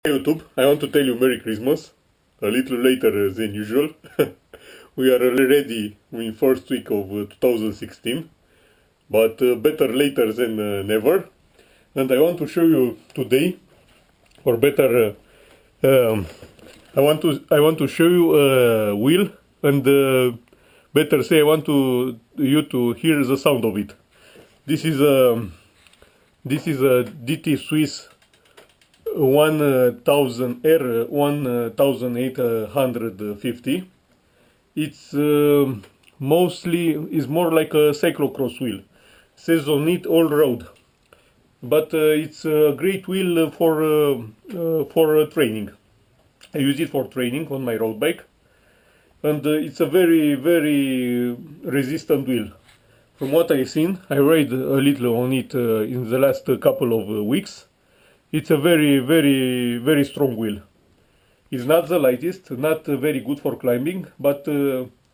YouTube, I want to tell you Merry Christmas, a little later than usual. We are already in first week of 2016, but better later than never. And I want to show you today, or better, I want to show you a wheel, and better say I want you to hear the sound of it. This is a DT Swiss 1000 R 1850. It's mostly is more like a cyclocross wheel. Says on it all road, but it's a great wheel for training. I use it for training on my road bike, and it's a very resistant wheel. From what I've seen, I ride a little on it in the last couple of weeks. It's a very strong wheel. It's not the lightest, not very good for climbing, but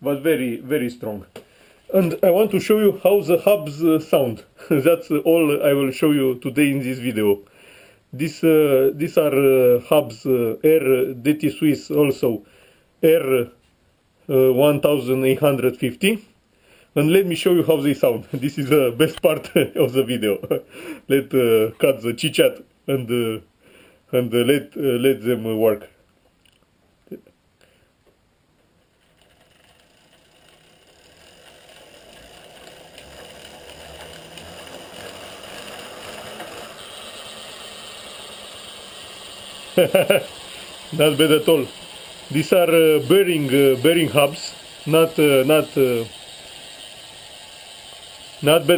very strong. And I want to show you how the hubs sound. That's all I will show you today in this video. These are hubs R DT Swiss, also R 1850. And let me show you how they sound. This is the best part of the video. Let's cut the chit chat and let them work. Not bad at all. These are bearing hubs, not bad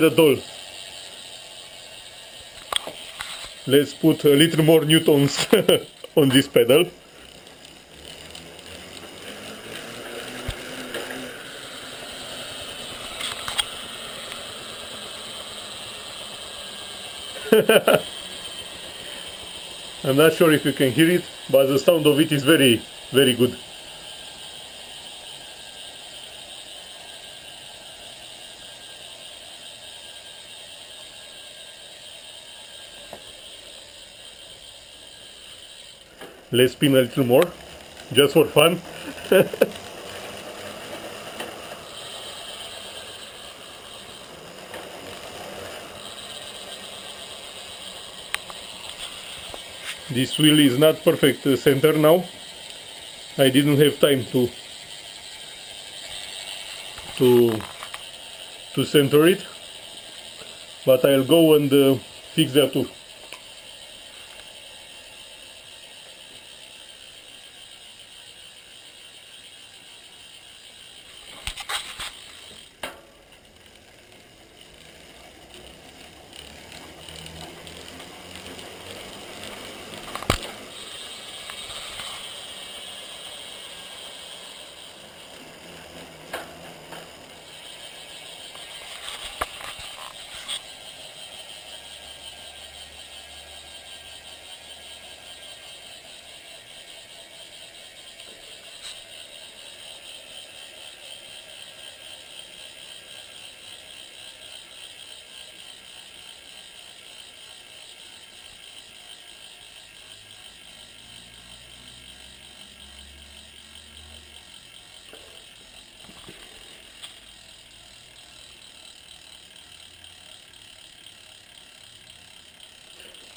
at all. Let's put a little more newtons on this pedal. I'm not sure if you can hear it, but the sound of it is very good. Let's spin a little more, just for fun. This wheel is not perfect center now. I didn't have time to center it, but I'll go and fix that too.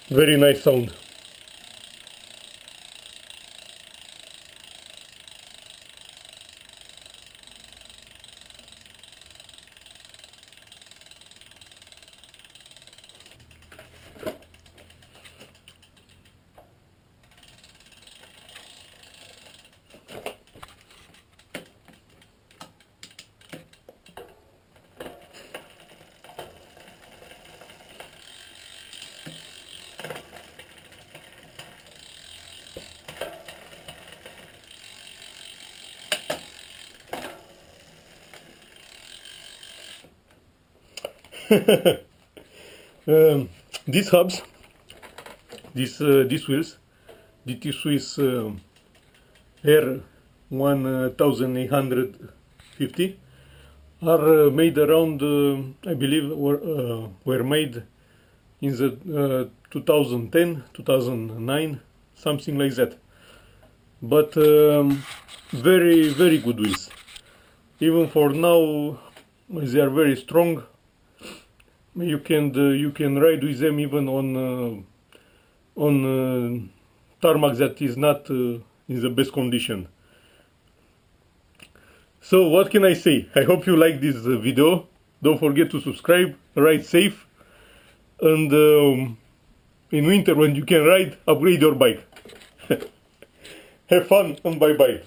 Very nice sound. These hubs, these wheels, DT Swiss R 1850, are made around, I believe, were made in the 2010, 2009, something like that. But very, very good wheels. Even for now, they are very strong. You can ride with them even on tarmac that is not in the best condition. So what can I say? I hope you like this video. Don't forget to subscribe, ride safe, and in winter when you can ride, upgrade your bike. Have fun and bye bye.